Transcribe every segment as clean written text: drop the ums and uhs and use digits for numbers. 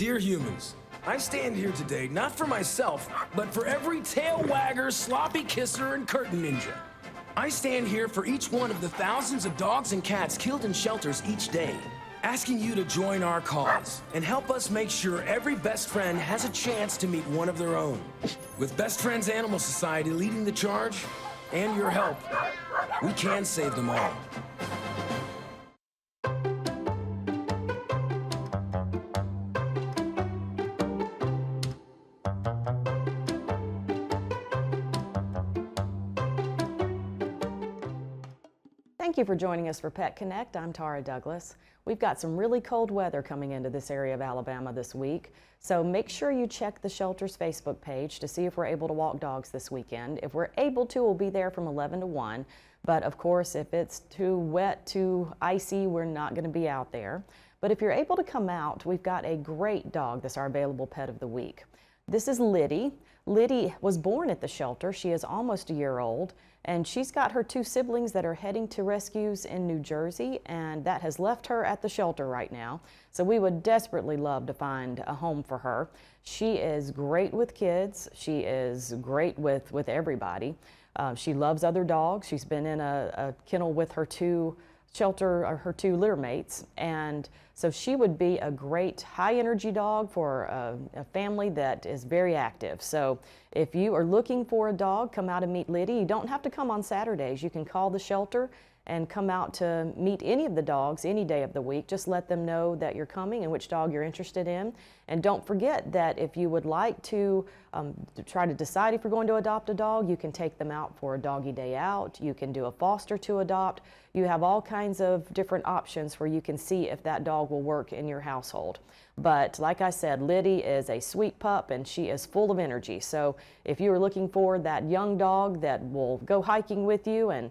Dear humans, I stand here today not for myself, but for every tail wagger, sloppy kisser, and curtain ninja. I stand here for each one of the thousands of dogs and cats killed in shelters each day, asking you to join our cause and help us make sure every best friend has a chance to meet one of their own. With Best Friends Animal Society leading the charge, and your help, we can save them all. Thank you for joining us for Pet Connect. I'm Tara Douglas. We've got some really cold weather coming into this area of Alabama this week, so make sure you check the shelter's Facebook page to see if we're able to walk dogs this weekend. If we're able to, we'll be there from 11 to 1, but of course if it's too wet, too icy, we're not going to be out there. But if you're able to come out, we've got a great dog that's our available pet of the week. This is Liddy. Liddy was born at the shelter. She is almost a year old, and she's got her two siblings that are heading to rescues in New Jersey, and that has left her at the shelter right now. So we would desperately love to find a home for her. She is great with kids. She is great with everybody. She loves other dogs. She's been in a kennel with her two litter mates, and so she would be a great high energy dog for a family that is very active. So if you are looking for a dog, come out and meet Liddy. You don't have to come on Saturdays. You can call the shelter and come out to meet any of the dogs any day of the week. Just let them know that you're coming and which dog you're interested in. And don't forget that if you would like to try to decide if you're going to adopt a dog, you can take them out for a doggy day out. You can do a foster to adopt. You have all kinds of different options where you can see if that dog will work in your household. But like I said, Liddy is a sweet pup and she is full of energy. So if you are looking for that young dog that will go hiking with you and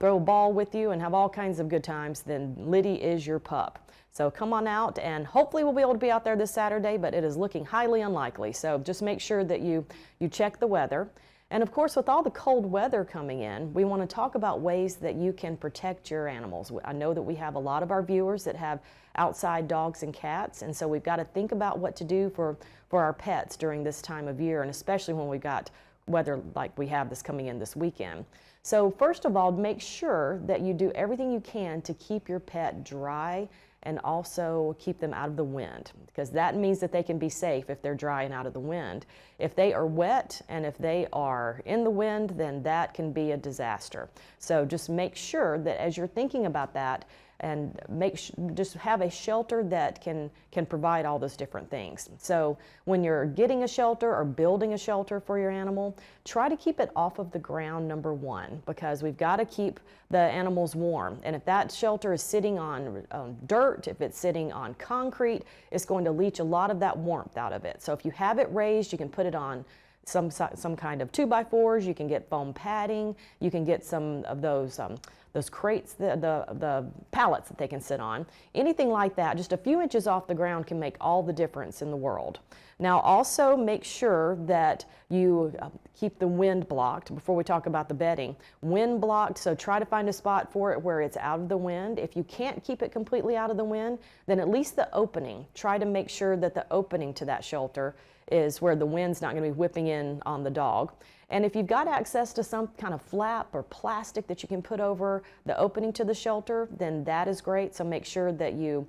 throw a ball with you and have all kinds of good times, then Liddy is your pup. So come on out, and hopefully we'll be able to be out there this Saturday, but it is looking highly unlikely. So just make sure that you check the weather. And of course, with all the cold weather coming in, we want to talk about ways that you can protect your animals. I know that we have a lot of our viewers that have outside dogs and cats, and so we've got to think about what to do for our pets during this time of year, and especially when we've got weather like we have this coming in this weekend. So first of all, make sure that you do everything you can to keep your pet dry and also keep them out of the wind, because that means that they can be safe if they're dry and out of the wind. If they are wet and if they are in the wind, then that can be a disaster. So just make sure that as you're thinking about that, and just have a shelter that can provide all those different things. So when you're getting a shelter or building a shelter for your animal, try to keep it off of the ground, number one, because we've got to keep the animals warm. And if that shelter is sitting on dirt, if it's sitting on concrete, it's going to leach a lot of that warmth out of it. So if you have it raised, you can put it on some kind of 2x4s, you can get foam padding, you can get some of those crates, the pallets that they can sit on. Anything like that, just a few inches off the ground can make all the difference in the world. Now also make sure that you keep the wind blocked. Before we talk about the bedding, wind blocked, so try to find a spot for it where it's out of the wind. If you can't keep it completely out of the wind, then at least the opening, try to make sure that the opening to that shelter is where the wind's not going to be whipping in on the dog. And if you've got access to some kind of flap or plastic that you can put over the opening to the shelter, then that is great. So make sure that you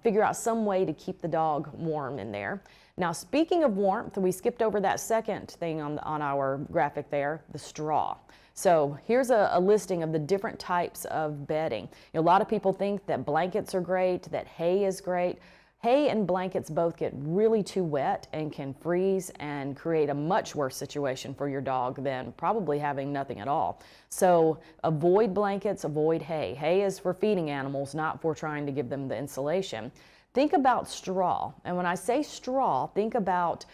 figure out some way to keep the dog warm in there. Now, speaking of warmth, we skipped over that second thing on our graphic there, the straw. So here's a listing of the different types of bedding. A lot of people think that blankets are great, that hay is great. Hay and blankets both get really too wet and can freeze and create a much worse situation for your dog than probably having nothing at all. So avoid blankets, avoid hay. Hay is for feeding animals, not for trying to give them the insulation. Think about straw. And when I say straw, think about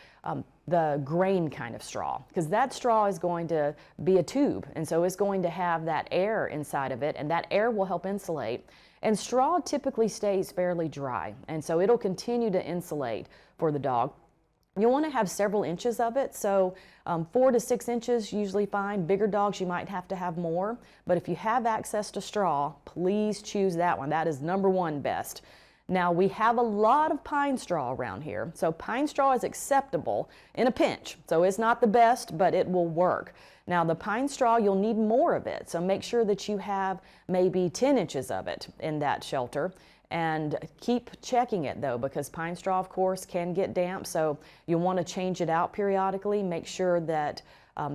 the grain kind of straw, because that straw is going to be a tube, and so it's going to have that air inside of it, and that air will help insulate. And straw typically stays fairly dry, and so it'll continue to insulate for the dog. You'll want to have several inches of it, so 4 to 6 inches usually fine. Bigger dogs, you might have to have more, but if you have access to straw, please choose that one. That is number one best. Now, we have a lot of pine straw around here, so pine straw is acceptable in a pinch. So it's not the best, but it will work. Now, the pine straw, you'll need more of it, so make sure that you have maybe 10 inches of it in that shelter. And keep checking it though, because pine straw, of course, can get damp, so you want to change it out periodically. Make sure that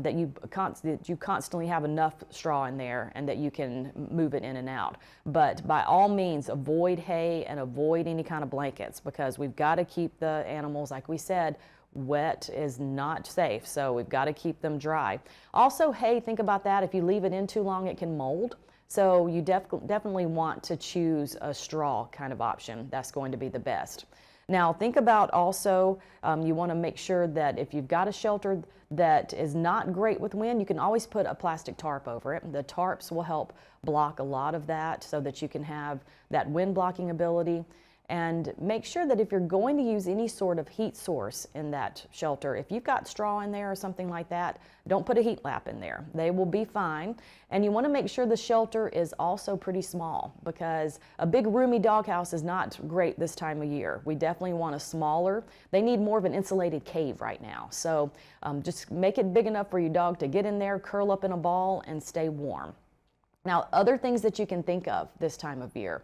that you constantly have enough straw in there and that you can move it in and out. But by all means, avoid hay and avoid any kind of blankets, because we've got to keep the animals, like we said, wet is not safe, so we've got to keep them dry. Also, hay, think about that. If you leave it in too long, it can mold. So you definitely want to choose a straw kind of option. That's going to be the best. Now, think about also, you want to make sure that if you've got a shelter that is not great with wind, you can always put a plastic tarp over it. The tarps will help block a lot of that so that you can have that wind blocking ability. And make sure that if you're going to use any sort of heat source in that shelter, if you've got straw in there or something like that, don't put a heat lamp in there. They will be fine. And you want to make sure the shelter is also pretty small, because a big roomy doghouse is not great this time of year. We definitely want a smaller. They need more of an insulated cave right now. So just make it big enough for your dog to get in there, curl up in a ball, and stay warm. Now, other things that you can think of this time of year.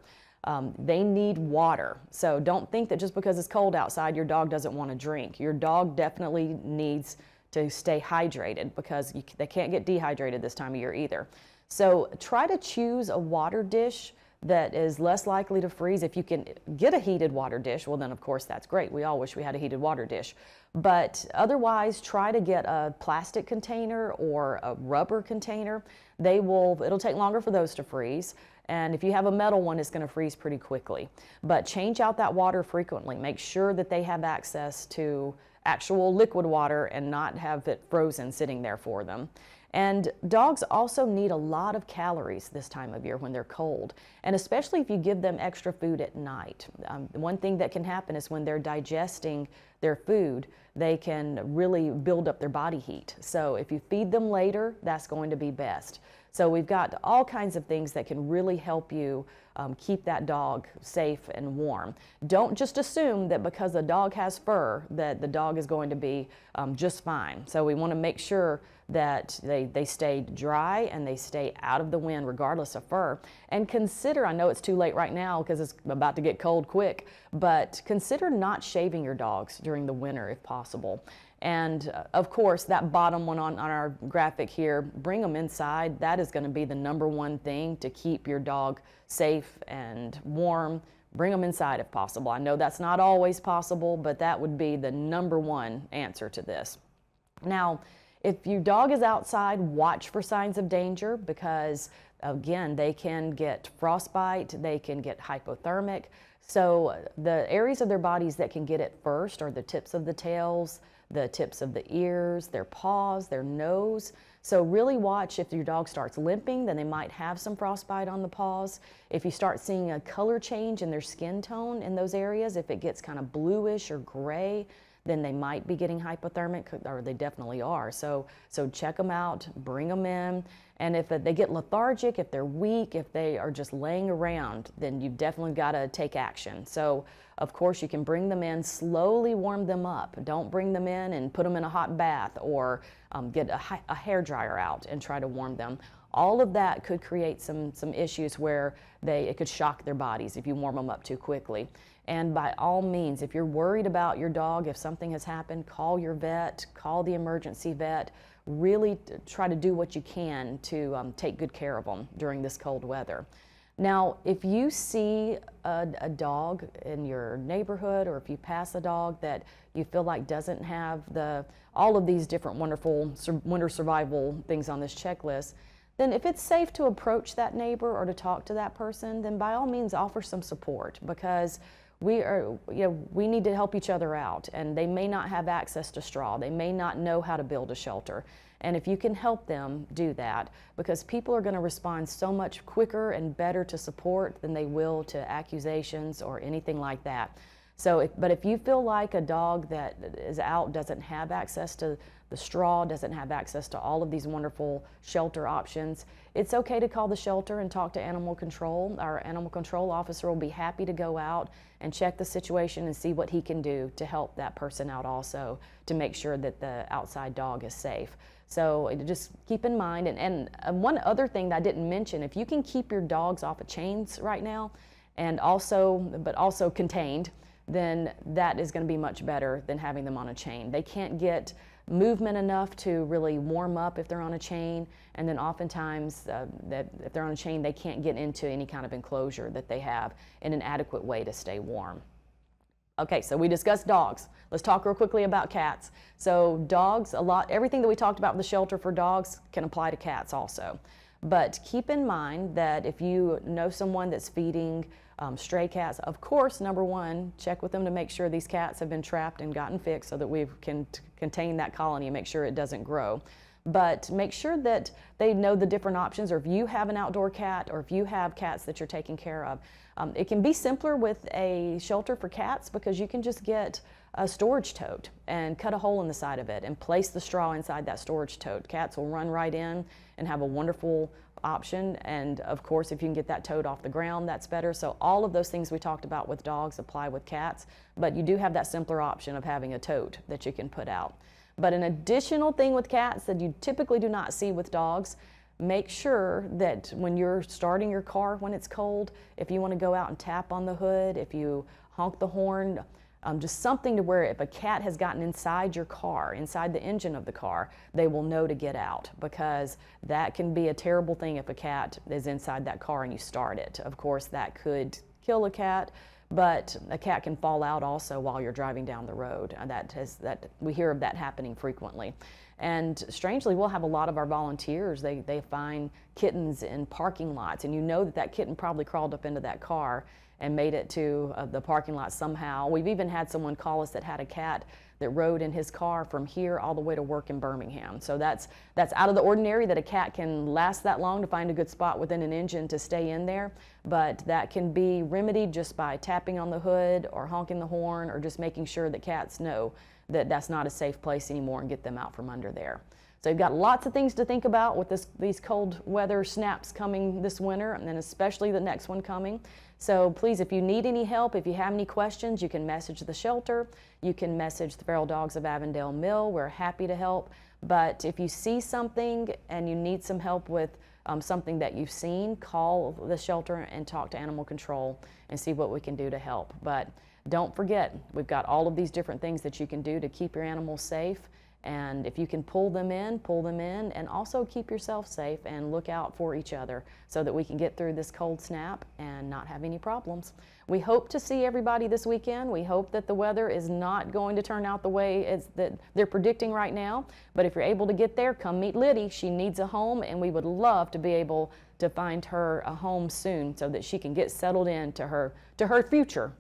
They need water. So don't think that just because it's cold outside, your dog doesn't want to drink. Your dog definitely needs to stay hydrated, because they can't get dehydrated this time of year either. So try to choose a water dish that is less likely to freeze. If you can get a heated water dish, well then of course that's great. We all wish we had a heated water dish. But otherwise, try to get a plastic container or a rubber container. It'll take longer for those to freeze. And if you have a metal one, it's going to freeze pretty quickly. But change out that water frequently. Make sure that they have access to actual liquid water and not have it frozen sitting there for them. And dogs also need a lot of calories this time of year when they're cold, and especially if you give them extra food at night. One thing that can happen is when they're digesting their food, they can really build up their body heat. So if you feed them later, that's going to be best. So we've got all kinds of things that can really help you keep that dog safe and warm. Don't just assume that because a dog has fur that the dog is going to be just fine. So we want to make sure that they stay dry and they stay out of the wind regardless of fur. And consider, I know it's too late right now because it's about to get cold quick, but consider not shaving your dogs during the winter if possible. And of course, that bottom one on our graphic here, bring them inside. That is going to be the #1 thing to keep your dog safe and warm. Bring them inside if possible. I know that's not always possible, but that would be the #1 answer to this. Now, if your dog is outside, watch for signs of danger, because again, they can get frostbite, they can get hypothermic. So the areas of their bodies that can get it first are the tips of the tails, the tips of the ears, their paws, their nose. So really watch. If your dog starts limping, then they might have some frostbite on the paws. If you start seeing a color change in their skin tone in those areas, if it gets kind of bluish or gray, then they might be getting hypothermic, or they definitely are. So check them out, bring them in. And if they get lethargic, if they're weak, if they are just laying around, then you've definitely got to take action. So of course you can bring them in, slowly warm them up. Don't bring them in and put them in a hot bath, or get a hair dryer out and try to warm them. All of that could create some issues where it could shock their bodies if you warm them up too quickly. And by all means, if you're worried about your dog, if something has happened, call your vet, call the emergency vet. Really try to do what you can to take good care of them during this cold weather. Now, if you see a dog in your neighborhood, or if you pass a dog that you feel like doesn't have all of these different wonderful winter survival things on this checklist, then if it's safe to approach that neighbor or to talk to that person, then by all means offer some support, because we need to help each other out, and they may not have access to straw. They may not know how to build a shelter. And if you can help them, do that, because people are going to respond so much quicker and better to support than they will to accusations or anything like that. So, but if you feel like a dog that is out doesn't have access to the straw, doesn't have access to all of these wonderful shelter options, it's okay to call the shelter and talk to animal control. Our animal control officer will be happy to go out and check the situation and see what he can do to help that person out also, to make sure that the outside dog is safe. So just keep in mind, and one other thing that I didn't mention, if you can keep your dogs off of chains right now, and but also contained, then that is going to be much better than having them on a chain. They can't get movement enough to really warm up if they're on a chain, and then oftentimes that if they're on a chain, they can't get into any kind of enclosure that they have in an adequate way to stay warm. Okay, so we discussed dogs. Let's talk real quickly about cats. So dogs, everything that we talked about with the shelter for dogs can apply to cats also. But keep in mind that if you know someone that's feeding stray cats, of course, number one, check with them to make sure these cats have been trapped and gotten fixed so that we can contain that colony and make sure it doesn't grow. But make sure that they know the different options, or if you have an outdoor cat, or if you have cats that you're taking care of. It can be simpler with a shelter for cats because you can just get a storage tote and cut a hole in the side of it and place the straw inside that storage tote. Cats will run right in and have a wonderful option, and of course if you can get that tote off the ground, that's better. So all of those things we talked about with dogs apply with cats, but you do have that simpler option of having a tote that you can put out. But an additional thing with cats that you typically do not see with dogs, make sure that when you're starting your car when it's cold, if you want to go out and tap on the hood, if you honk the horn, just something to where if a cat has gotten inside your car, inside the engine of the car, they will know to get out, because that can be a terrible thing if a cat is inside that car and you start it. Of course, that could kill a cat, but a cat can fall out also while you're driving down the road. We hear of that happening frequently. And strangely, we'll have a lot of our volunteers, they find kittens in parking lots, and you know that kitten probably crawled up into that car and made it to the parking lot somehow. We've even had someone call us that had a cat that rode in his car from here all the way to work in Birmingham. So that's out of the ordinary that a cat can last that long to find a good spot within an engine to stay in there, but that can be remedied just by tapping on the hood or honking the horn, or just making sure that cats know that that's not a safe place anymore and get them out from under there. So you've got lots of things to think about with these cold weather snaps coming this winter, and then especially the next one coming. So please, if you need any help, if you have any questions, you can message the shelter. You can message the Feral Dogs of Avondale Mill. We're happy to help. But if you see something and you need some help with something that you've seen, call the shelter and talk to animal control and see what we can do to help. But don't forget, we've got all of these different things that you can do to keep your animals safe. And if you can pull them in, and also keep yourself safe and look out for each other so that we can get through this cold snap and not have any problems. We hope to see everybody this weekend. We hope that the weather is not going to turn out the way that they're predicting right now. But if you're able to get there, come meet Liddy. She needs a home, and we would love to be able to find her a home soon so that she can get settled into her future.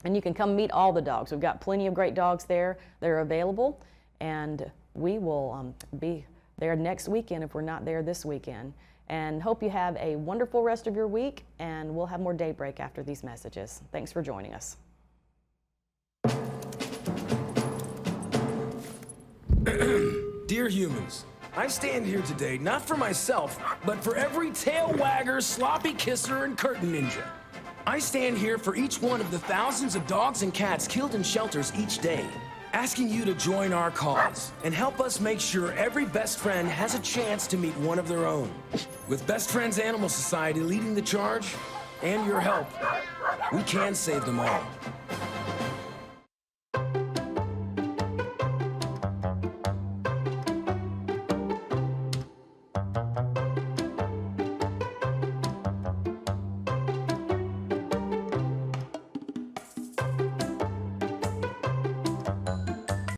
And you can come meet all the dogs. We've got plenty of great dogs there that are available. And we will be there next weekend if we're not there this weekend. And hope you have a wonderful rest of your week, and we'll have more Daybreak after these messages. Thanks for joining us. Dear humans, I stand here today not for myself, but for every tail wagger, sloppy kisser, and curtain ninja. I stand here for each one of the thousands of dogs and cats killed in shelters each day, asking you to join our cause and help us make sure every best friend has a chance to meet one of their own. With Best Friends Animal Society leading the charge and your help, we can save them all.